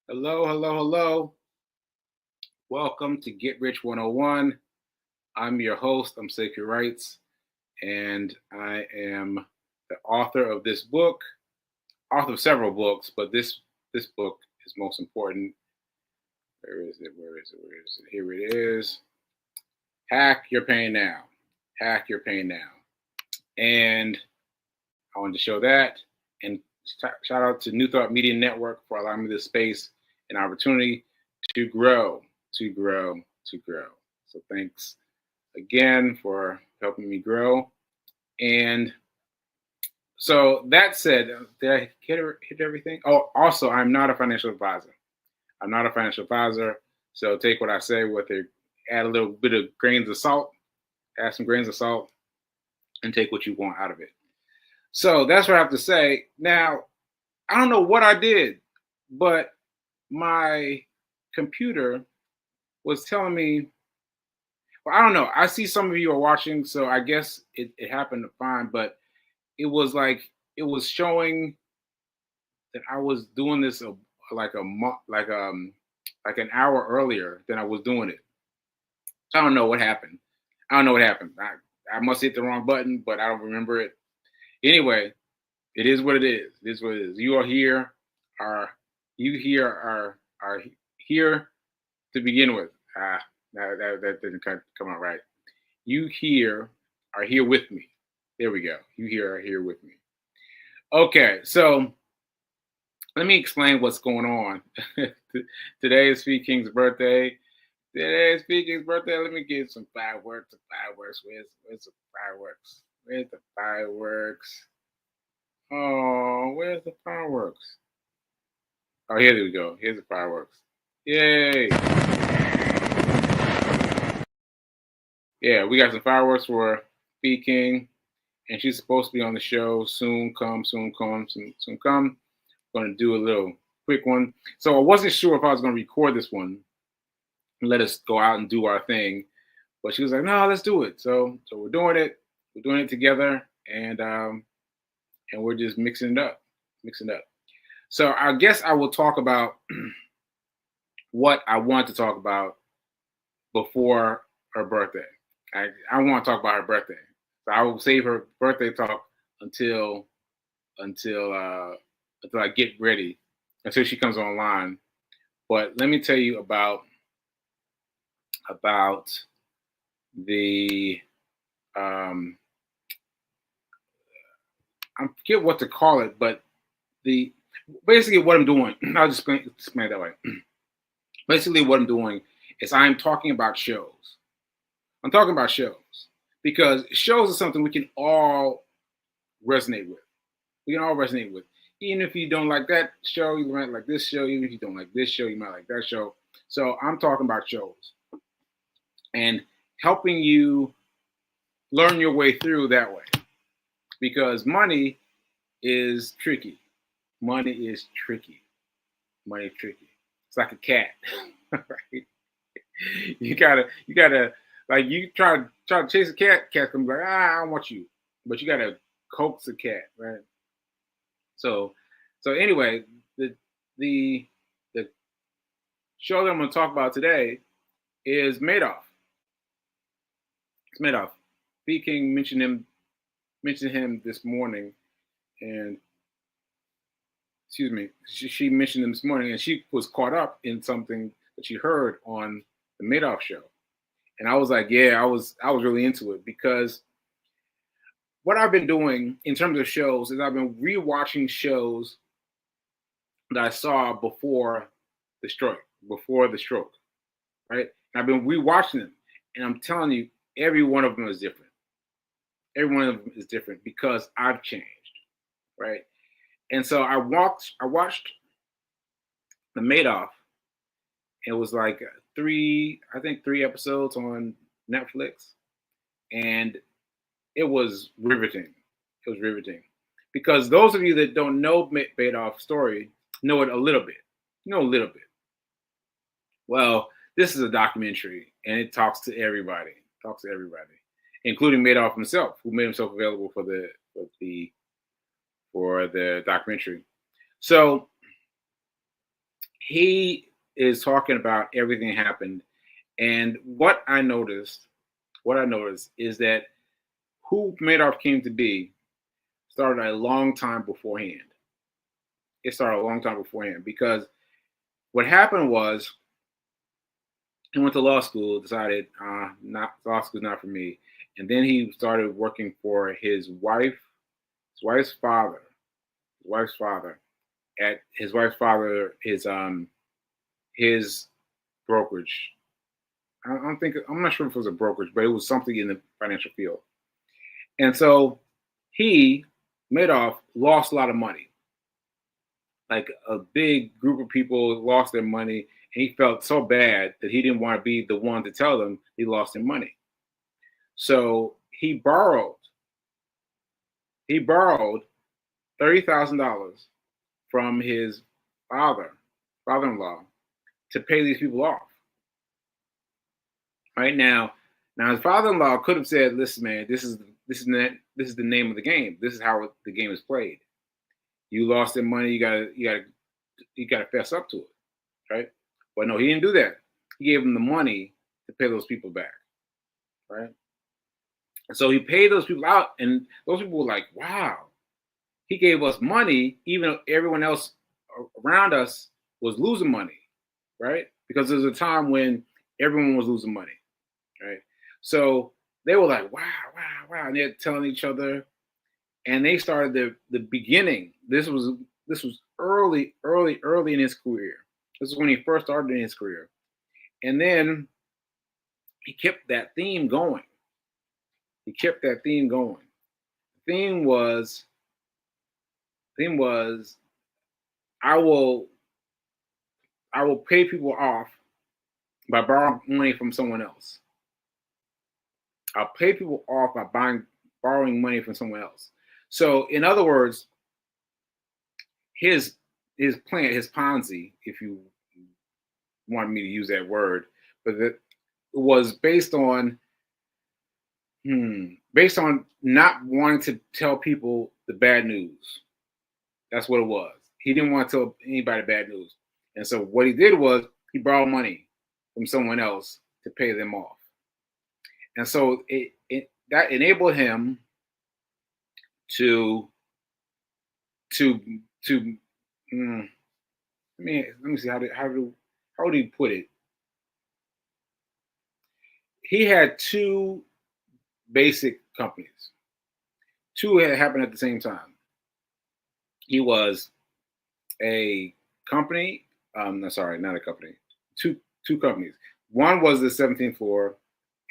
Hello, hello, hello. Welcome to Get Rich 101. I'm your host, I'm Sekou, and I am the author of this book, author of several books, but this book is most important. Where is it? Where is it? Where is it? Here it is. Hack Your Pain Now. Hack Your Pain Now. And I wanted to show that. And shout out to New Thought Media Network for allowing me this space and opportunity to grow, to grow, to grow. So thanks again for helping me grow. And so that said, did I hit everything? Oh, also, I'm not a financial advisor. I'm not a financial advisor. So take what I say with it, add a little bit of grains of salt, add some grains of salt, and take what you want out of it. So that's what I have to say. Now, I don't know what I did, but my computer was telling me, well, I don't know. I see some of you are watching, so I guess it happened fine, but it was like it was showing that I was doing this like a month, like an hour earlier than I was doing it. So I don't know what happened. I don't know what happened. I must hit the wrong button, but I don't remember it. Anyway, it is what it is. It is what it is. You are here. Are you here? Are here to begin with? That didn't come out right. You here are here with me. There we go. You here are here with me. Okay, so let me explain what's going on. Today is Speed King's birthday. Today is Speed King's birthday. Let me get some fireworks. Some fireworks. Where's the fireworks? Where's the fireworks? Oh, where's the fireworks? Oh, here we go. Here's the fireworks. Yay! Yeah, we got some fireworks for Speed King, and she's supposed to be on the show soon. Soon come. Going to do a little quick one. So I wasn't sure if I was going to record this one and let us go out and do our thing, but she was like, "No, let's do it." So we're doing it. We're doing it together, and we're just mixing it up. So I guess I will talk about what I want to talk about before her birthday. I want to talk about her birthday. So I will save her birthday talk until I get ready, until she comes online. But let me tell you about the I forget what to call it, but the basically what I'm doing. I'll just explain it that way. Basically, what I'm doing is I'm talking about shows. I'm talking about shows because shows are something we can all resonate with. We can all resonate with. Even if you don't like that show, you might like this show. Even if you don't like this show, you might like that show. So I'm talking about shows and helping you learn your way through that way. Because money is tricky. Money is tricky. Money is tricky. It's like a cat, right? You gotta like you try to chase a cat. Cat comes like, I don't want you, but you gotta coax the cat, right? So anyway, the the show that I'm gonna talk about today is Madoff. It's Madoff. B King mentioned him this morning, and excuse me, she mentioned him this morning, and she was caught up in something that she heard on the Madoff show, and I was like, yeah, I was really into it because what I've been doing in terms of shows is I've been rewatching shows that I saw before the stroke, right? And I've been rewatching them, and I'm telling you, every one of them is different. Every one of them is different because I've changed, right? And so I watched the Madoff. It was like three episodes on Netflix, and it was riveting. It was riveting because those of you that don't know Madoff's story know it a little bit. You know a little bit. Well, this is a documentary, and it talks to everybody. Including Madoff himself, who made himself available for the documentary. So he is talking about everything happened. And what I noticed is that who Madoff came to be started a long time beforehand. It started a long time beforehand because what happened was he went to law school, decided not law school's not for me, and then he started working for his wife's father, his wife's father at his wife's father his brokerage. I'm not sure if it was a brokerage, but it was something in the financial field. And so he Madoff lost a lot of money. Like a big group of people lost their money, and he felt so bad that he didn't want to be the one to tell them he lost their money. So he borrowed $30,000 from his father-in-law, to pay these people off. Right now his father-in-law could have said, "Listen, man, this is the name of the game. This is how the game is played. You lost their money. You gotta fess up to it, right?" But no, he didn't do that. He gave them the money to pay those people back, right? And so he paid those people out, and those people were like, "Wow, he gave us money, even though everyone else around us was losing money, right?" Because there was a time when everyone was losing money, right? So they were like, "Wow, wow, wow," and they're telling each other, and they started the beginning. This was early in his career. This is when he first started in his career, and then he kept that theme going. He kept that theme going. The theme was I will I will pay people off by borrowing money from someone else. I'll pay people off by borrowing money from someone else. So in other words, his his plan, his Ponzi, if you want me to use that word, but it was based on not wanting to tell people the bad news. That's what it was. He didn't want to tell anybody bad news. And so what he did was he borrowed money from someone else to pay them off. And so that enabled him to to to let me see how would he put it? He had two basic companies. Two had happened at the same time. He was a company. No, sorry, not a company. Two companies. One was the 17th floor,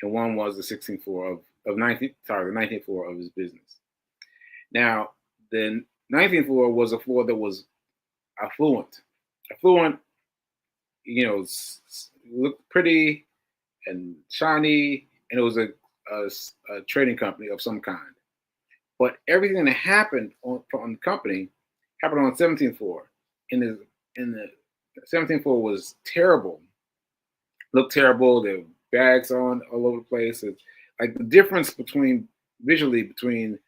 and one was the 16th floor of 19th. Sorry, the 19th floor of his business. Now, the 19th floor was a floor that was affluent. Affluent, looked pretty and shiny, and it was a trading company of some kind. But everything that happened on the company happened on the 17th floor. In the 17th floor was terrible. Looked terrible. There were bags on all over the place. It's like the difference visually between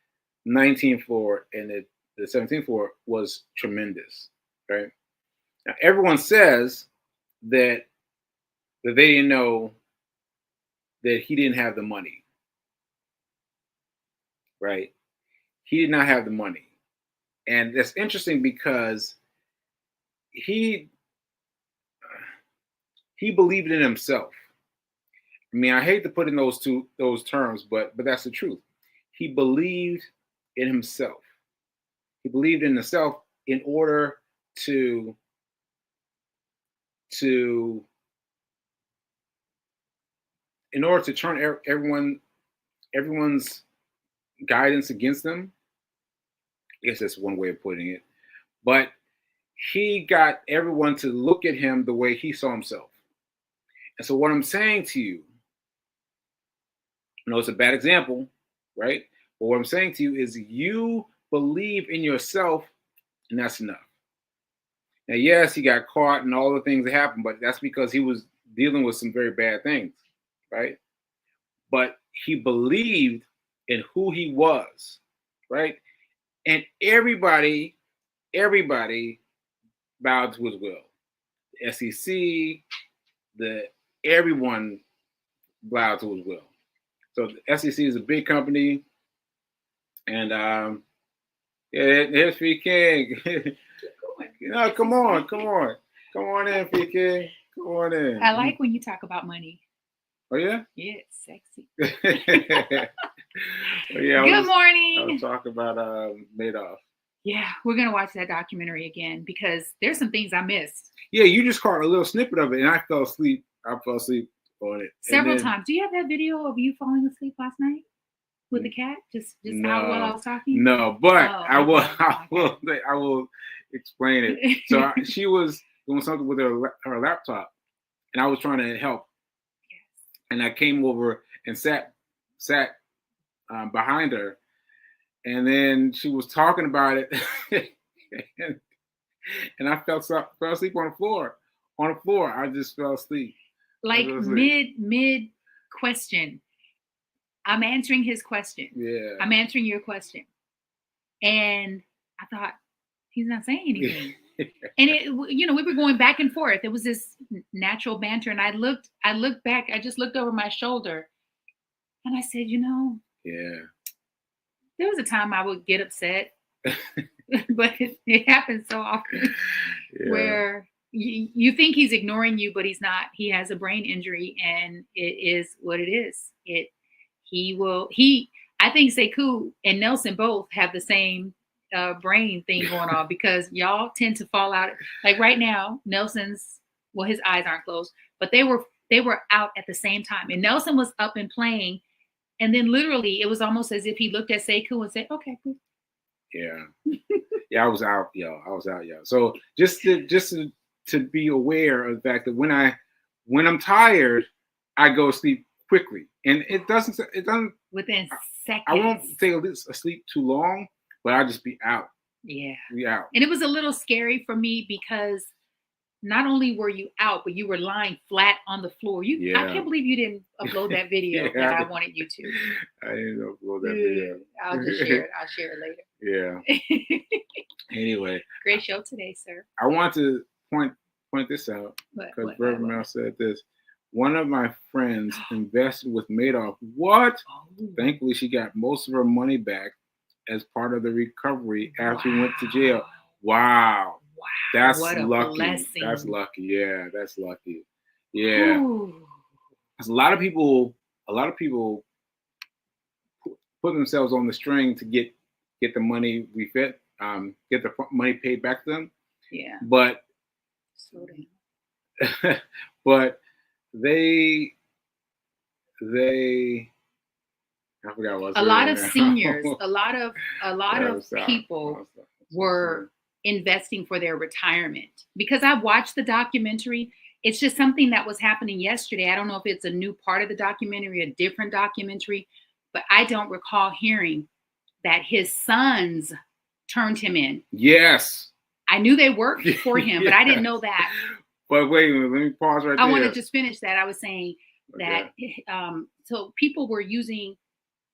19th floor and the 17th floor was tremendous. Right now, everyone says that they didn't know that he didn't have the money. Right, he did not have the money, and that's interesting because he he believed in himself. I mean, I hate to put in those terms, but that's the truth. He believed in himself. He believed in himself in order to to turn everyone's guidance against them. I guess that's one way of putting it. But he got everyone to look at him the way he saw himself. And so what I'm saying to you, I know it's a bad example, right? But what I'm saying to you is you believe in yourself, and that's enough. Now, yes, he got caught and all the things that happened, but that's because he was dealing with some very bad things, right? But he believed in who he was, right? And everybody bowed to his will. the SEC, everyone allowed to as well. So the SEC is a big company, and here's Free King. Come on in, Free King. Come on in. I like when you talk about money. Oh yeah? Yeah, it's sexy. Good morning. I was talking about Madoff. Yeah, we're gonna watch that documentary again because there's some things I missed. Yeah, you just caught a little snippet of it, and I fell asleep. On it several times. Do you have that video of you falling asleep last night with the cat? Just no, out while I was talking? No, but I will explain it. So she was doing something with her laptop, and I was trying to help. Yes. And I came over and sat behind her, and then she was talking about it, and I fell asleep on the floor. On the floor, I just fell asleep. Like mid question. I'm answering his question. Yeah. I'm answering your question. And I thought, he's not saying anything. And we were going back and forth. It was this natural banter. And I looked back, I just looked over my shoulder and I said, yeah. There was a time I would get upset, but it happens so often where you think he's ignoring you, but he's not. He has a brain injury and it is what it is. I think Sekou and Nelson both have the same brain thing going on because y'all tend to fall out. Like right now, Nelson's, his eyes aren't closed, but they were out at the same time. And Nelson was up and playing. And then literally it was almost as if he looked at Sekou and said, okay, good. Yeah. Yeah, I was out, y'all. So just to be aware of the fact that when I'm tired, I go to sleep quickly. And it doesn't within seconds. I won't stay asleep too long, but I'll just be out. Yeah. Be out. And it was a little scary for me because not only were you out, but you were lying flat on the floor. I can't believe you didn't upload that video that I wanted you to. I didn't upload that video. I'll just share it. I'll share it later. Yeah. Anyway. Great show today, sir. I want to point this out because Reverend Mel said this. One of my friends invested with Madoff. What? Oh. Thankfully, she got most of her money back as part of the recovery after he went to jail. Wow. That's lucky. Blessing. That's lucky. Yeah, that's lucky. Yeah. Because a lot of people put themselves on the string to get the money get the money paid back to them. Yeah. But but they I forgot what. A lot of seniors, a lot of people were investing for their retirement. Because I watched the documentary, it's just something that was happening yesterday. I don't know if it's a new part of the documentary, a different documentary, but I don't recall hearing that his sons turned him in. Yes. I knew they worked for him, but I didn't know that. But wait a minute, let me pause right there. I want to just finish that. I was saying that so people were using,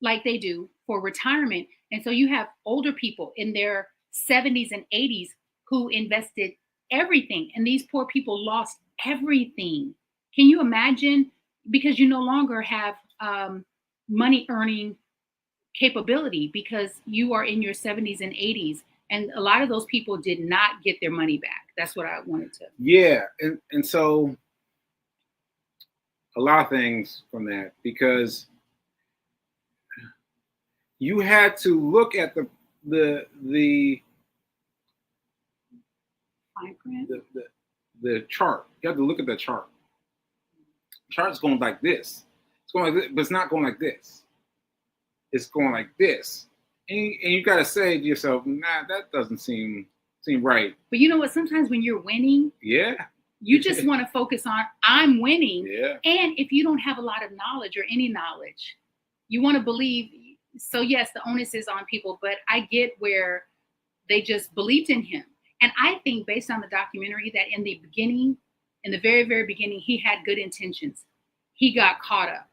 like they do, for retirement. And so you have older people in their 70s and 80s who invested everything. And these poor people lost everything. Can you imagine? Because you no longer have money earning capability because you are in your 70s and 80s. And a lot of those people did not get their money back. That's what I wanted to. Yeah. And so a lot of things from that, because you had to look at the fine print. The chart. You have to look at the chart. The chart's going like this. It's going like this, but it's not going like this. It's going like this. And you got to say to yourself, nah, that doesn't seem right. But you know what? Sometimes when you're winning, you just want to focus on, I'm winning. Yeah. And if you don't have a lot of knowledge or any knowledge, you want to believe. So yes, the onus is on people, but I get where they just believed in him. And I think based on the documentary that in the beginning, in the very, very beginning, he had good intentions. He got caught up.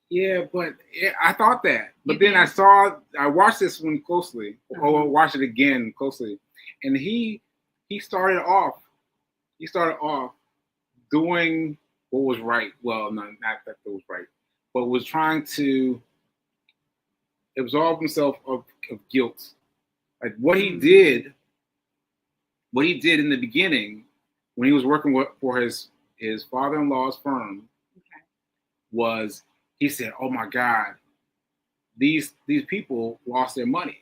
Yeah, but I thought that. But then I watched this one closely, or watched it again closely. And he started off he started off doing what was right. Well, not that it was right, but was trying to absolve himself of guilt. Like what he did in the beginning when he was working for his father-in-law's firm Okay. was he said, "Oh my God, these people lost their money."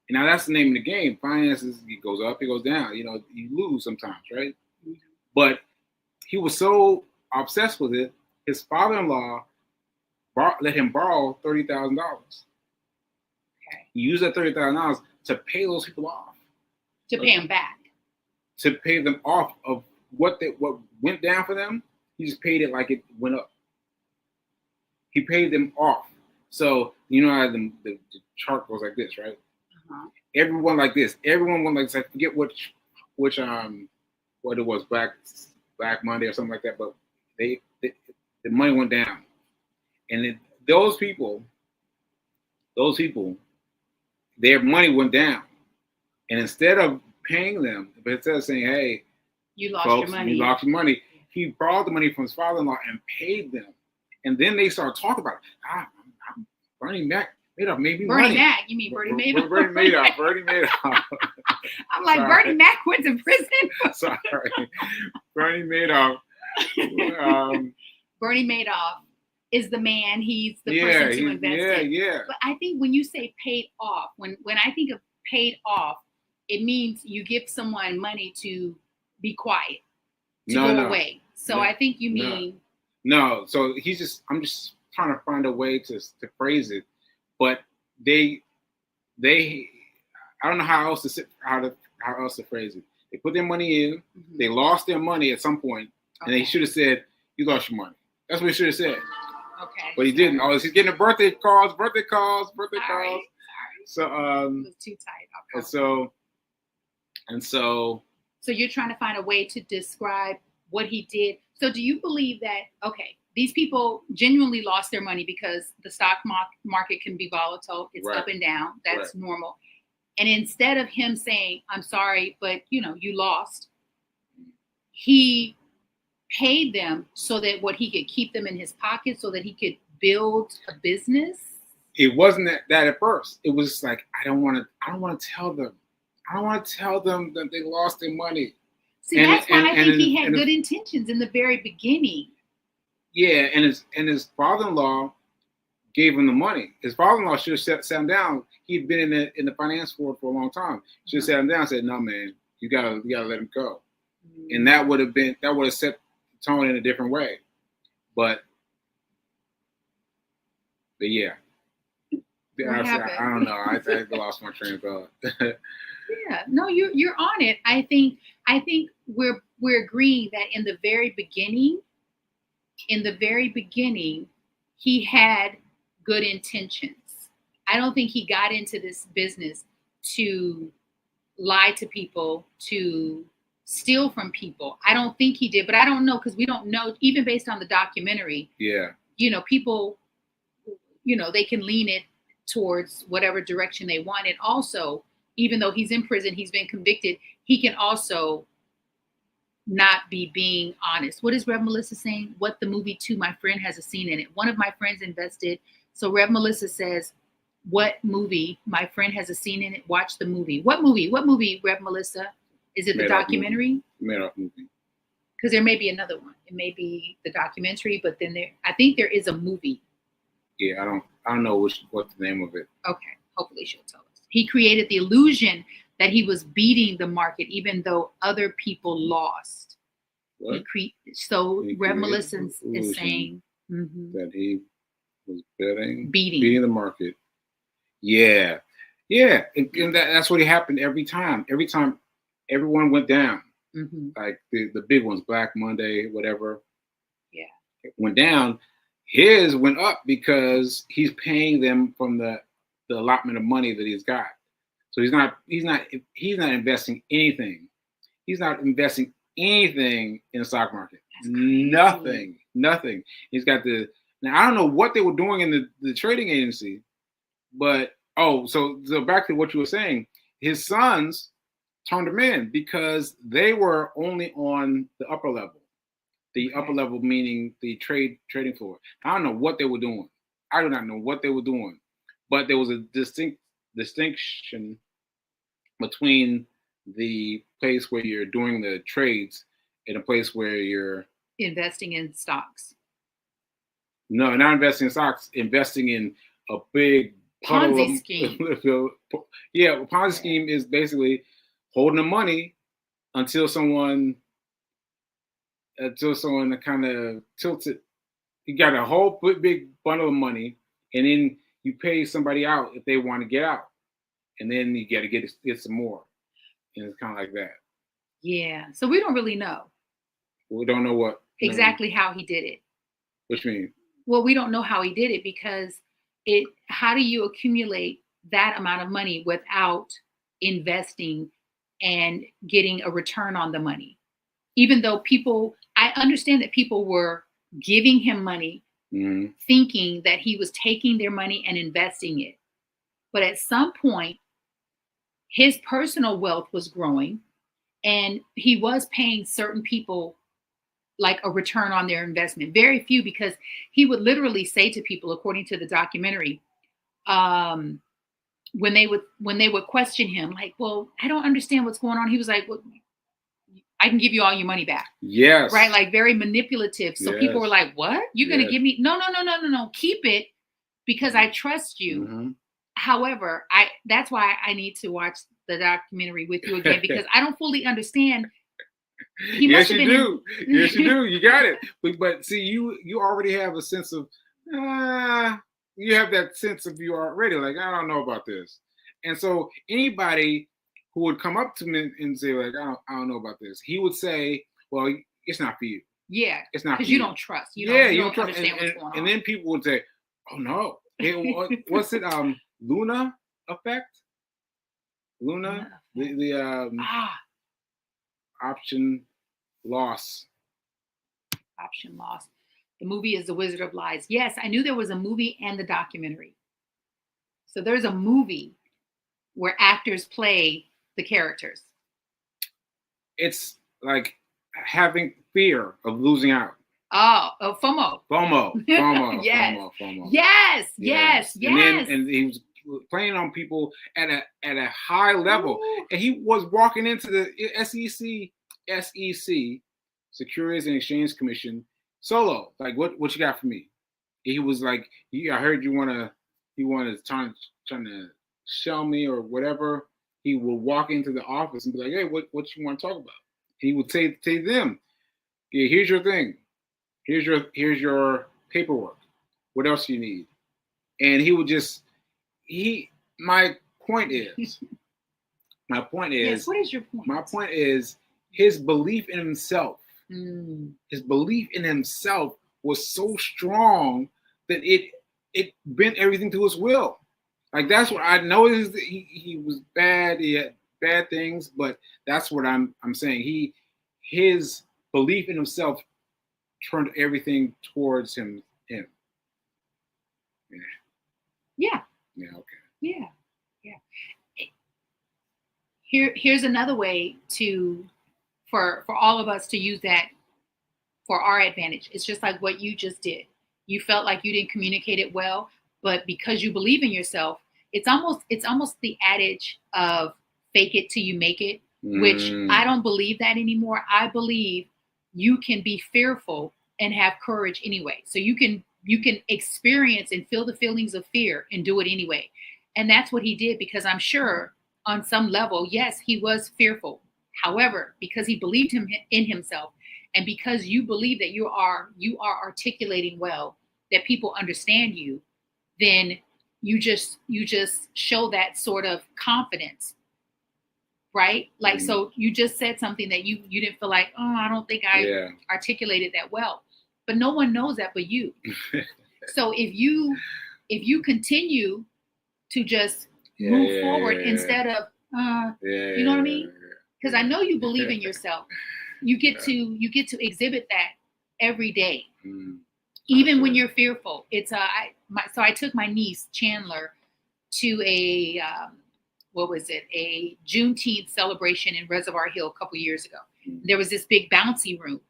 And now that's the name of the game. Finances, it goes up, it goes down. You know, you lose sometimes, right? Mhm. But he was so obsessed with it. His father-in-law let him borrow $30,000. Okay. He used that $30,000 to pay those people off. To pay them back. To pay them off of what went down for them. He just paid it like it went up. He paid them off. So you know how the chart goes like this, right? Uh-huh. Everyone like this. Everyone went like this. I forget which what it was, Black Monday or something like that. But the money went down, and those people, their money went down, and instead of paying them, but instead of saying, "Hey, you lost folks, your money," you lost your money, he borrowed the money from his father-in-law and paid them, and then they started talking about it. Bernie Madoff made me Bernie money. Mac, you mean Bernie Madoff? Bernie Madoff. Bernie Madoff. I'm like, Sorry. Bernie Mac went to prison. Sorry, Bernie Madoff. Bernie Madoff is the man. He's the person to invest in. Yeah. But I think when you say paid off, when I think of paid off, it means you give someone money to be quiet, to go away. So I think you mean no. So I'm just trying to find a way to phrase it, but they I don't know how else to phrase it. They put their money in, mm-hmm. They lost their money at some point, and they should have said, "You lost your money." That's what he should have said. Okay. But he didn't. Oh, he's getting birthday calls. Sorry. So it was too tight. And so you're trying to find a way to describe what he did. So do you believe that these people genuinely lost their money because the stock market can be volatile, it's up and down, that's normal. And instead of him saying, "I'm sorry, but you lost," he paid them so that he could keep them in his pocket so that he could build a business? It wasn't that at first. It was like, I don't want to tell them. I don't want to tell them that they lost their money. See, that's why I think he had good intentions in the very beginning. Yeah, and his father-in-law gave him the money. His father-in-law should have sat him down. He'd been in the finance world for a long time. Should have sat him down and said, "No, man, you gotta let him go." Mm-hmm. And that would have set the tone in a different way. But yeah. I don't know. I lost my train of thought. Yeah, no, you're on it. I think we're agreeing that in the very beginning, he had good intentions. I don't think he got into this business to lie to people, to steal from people. I don't think he did, but I don't know because we don't know. Even based on the documentary, people, they can lean it towards whatever direction they want. And also, even though he's in prison, he's been convicted, he can also not be being honest. What is Rev Melissa saying? What the movie too, my friend has a scene in it. One of my friends invested. So Rev Melissa says, what movie? My friend has a scene in it. Watch the movie. What movie, Rev Melissa? Is it the documentary? Madoff movie. Because there may be another one. It may be the documentary, but then I think there is a movie. Yeah, I don't know what the name of it. Okay, hopefully she'll tell us. He created the illusion that he was beating the market, even though other people lost. What? Rev Melissa is saying that he was beating the market. Yeah, and that's what happened every time. Every time, everyone went down. Mm-hmm. Like the big ones, Black Monday, whatever. Yeah, it went down. His went up because he's paying them from the allotment of money that he's got. So he's not investing anything. He's not investing anything in the stock market. Nothing. He's got now I don't know what they were doing in the trading agency, but so back to what you were saying, his sons turned them in because they were only on the upper level. The upper level meaning the trading floor. I don't know what they were doing. I do not know what they were doing, but there was a distinction between the place where you're doing the trades and a place where you're investing in stocks. No, not investing in stocks. Investing in a big Ponzi scheme. Yeah, a Ponzi scheme is basically holding the money until someone kind of tilts it. You got a whole big bundle of money, and then you pay somebody out if they want to get out, and then you got to get some more, and it's kind of like that. Yeah. So we don't really know. We don't know what exactly how he did it. Which means? Well, we don't know how he did it because how do you accumulate that amount of money without investing and getting a return on the money? Even though I understand that people were giving him money, thinking that he was taking their money and investing it. But at some point, his personal wealth was growing and he was paying certain people like a return on their investment. Very few, because he would literally say to people, according to the documentary, when they would question him, like, well, I don't understand what's going on. He was like, well, I can give you all your money back. Yes. Right? Like very manipulative. So people were like, what? You're going to give me? No. Keep it because I trust you. Mm-hmm. However, that's why I need to watch the documentary with you again, because I don't fully understand. Yes, you do. Yes, you do. You got it. But see, you already have a sense of, you have that sense of you already. Like, I don't know about this. And so anybody who would come up to me and say, like, I don't know about this, he would say, well, it's not for you. Yeah. It's not because you don't trust. You don't understand what's going on. And then people would say, oh, no. What's it? Luna effect? Luna? The option loss. Option loss. The movie is The Wizard of Lies. Yes, I knew there was a movie and the documentary. So there's a movie where actors play the characters. It's like having fear of losing out. Oh, FOMO. Yes. And he was playing on people at a high level. Ooh. And he was walking into the SEC, Securities and Exchange Commission, solo. Like, what you got for me? He was like, I heard you wanted trying to sell me or whatever. He would walk into the office and be like, hey, what you want to talk about? He would say to them, yeah, here's your thing. Here's your paperwork. What else do you need? And he would just my point is yes, what is your point? My point is his belief in himself. His belief in himself was so strong that it bent everything to his will. Like, that's what I noticed. He was bad. He had bad things, but that's what I'm saying. His belief in himself turned everything towards him. Yeah. Yeah. Okay. Yeah. Here's another way for all of us to use that for our advantage. It's just like what you just did. You felt like you didn't communicate it well, but because you believe in yourself, it's almost the adage of fake it till you make it, which I don't believe that anymore. I believe you can be fearful and have courage anyway. So you can experience and feel the feelings of fear and do it anyway. And that's what he did, because I'm sure on some level, yes, he was fearful. However, because he believed in himself, and because you believe that you are articulating well, that people understand you, then you just show that sort of confidence, right? Like, so you just said something that you didn't feel like, oh, I don't think I articulated that well, but no one knows that but you. So if you continue to just move forward instead of, you know what I mean? Because I know you believe in yourself. You get to exhibit that every day, even when you're fearful. It's so I took my niece Chandler to a what was it, a Juneteenth celebration in Reservoir Hill a couple years ago. There was this big bouncy room.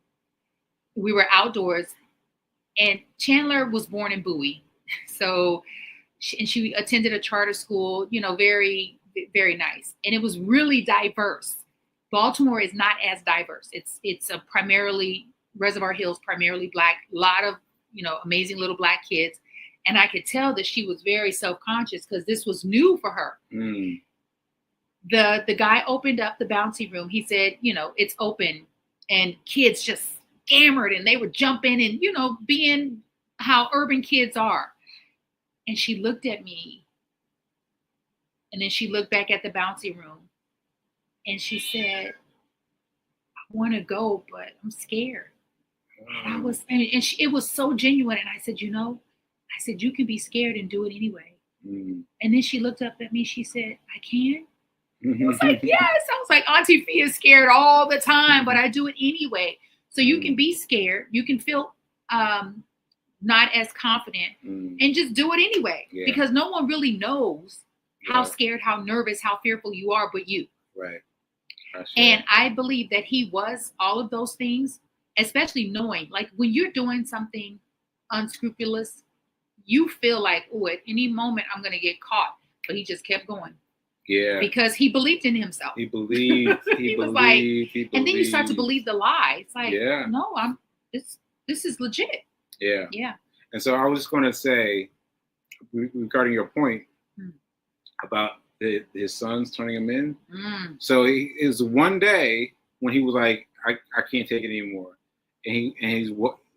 We were outdoors, and Chandler was born in Bowie. So, she attended a charter school, very, very nice. And it was really diverse. Baltimore is not as diverse. It's a primarily, Reservoir Hills, primarily Black, a lot of, amazing little Black kids. And I could tell that she was very self-conscious because this was new for her. The guy opened up the bouncy room. He said, it's open, and kids just scammered, and they would jump in and, being how urban kids are. And she looked at me, and then she looked back at the bouncy room, and she said, I want to go, but I'm scared. And it was so genuine. And I said, you can be scared and do it anyway. And then she looked up at me. She said, I can. I was like, yes. I was like, Auntie Fee is scared all the time, but I do it anyway. So you can be scared. You can feel not as confident and just do it anyway. Yeah. Because no one really knows how scared, how nervous, how fearful you are but you. Right. And I believe that he was all of those things, especially knowing, like when you're doing something unscrupulous, you feel like, oh, at any moment I'm going to get caught. But he just kept going. Yeah. Because he believed in himself. He believed. He was believed. And then you start to believe the lie. It's like, no, this is legit. Yeah. Yeah. And so I was just going to say, regarding your point about his sons turning him in. So it was one day when he was like, I can't take it anymore. And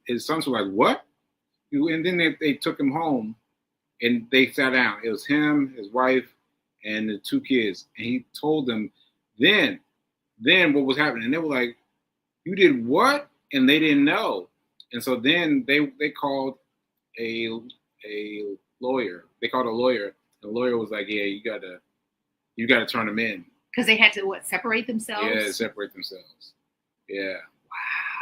his sons were like, what? And then they took him home and they sat down. It was him, his wife, and the two kids. And he told them then what was happening. And they were like, you did what? And they didn't know. And so then they called a lawyer. They called a lawyer. The lawyer was like, yeah, you gotta turn them in. Because they had to separate themselves? Yeah, separate themselves. Yeah. Wow.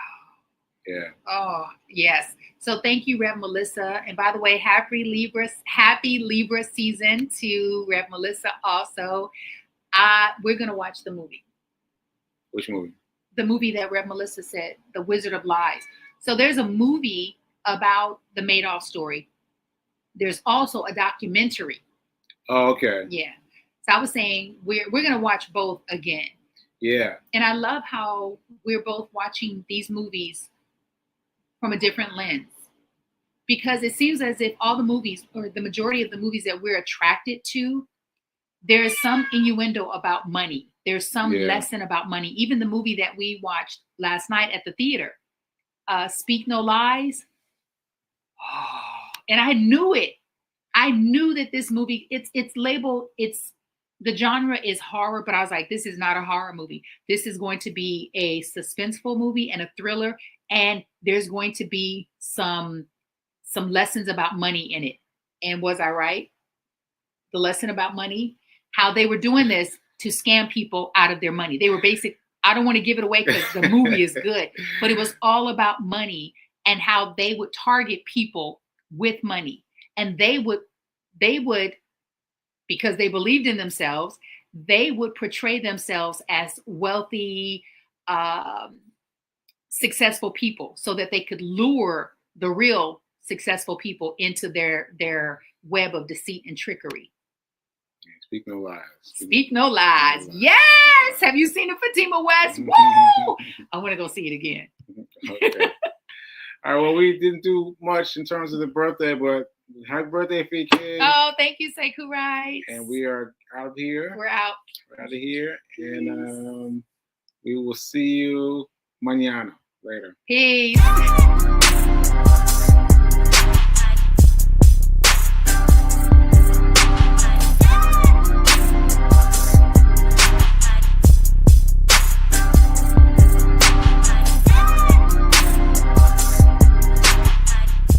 Yeah. Oh, yes. So thank you, Rev Melissa. And by the way, happy Libra season to Rev Melissa also. We're going to watch the movie. Which movie? The movie that Rev Melissa said, The Wizard of Lies. So there's a movie about the Madoff story. There's also a documentary. Oh, okay. Yeah. So I was saying we're going to watch both again. Yeah. And I love how we're both watching these movies from a different lens, because it seems as if all the movies, or the majority of the movies that we're attracted to, there's some innuendo about money. There's some lesson about money. Even the movie that we watched last night at the theater, Speak No Lies. Oh, and I knew it. I knew that this movie, it's labeled, the genre is horror, but I was like, this is not a horror movie. This is going to be a suspenseful movie and a thriller. And there's going to be some lessons about money in it. And was I right? The lesson about money, how they were doing this to scam people out of their money. They were I don't want to give it away because the movie is good, but it was all about money and how they would target people with money. And they would, because they believed in themselves, they would portray themselves as wealthy, successful people so that they could lure the real successful people into their web of deceit and trickery. Speak no lies. Speak no lies. Yes. Have you seen the Fatima West? Woo! I want to go see it again. Okay. All right. Well, we didn't do much in terms of the birthday, but happy birthday, Fee Kid. Oh, thank you, Sekou Rights. And we are out of here. We're out. We're out of here. And we will see you mañana. Later. Peace.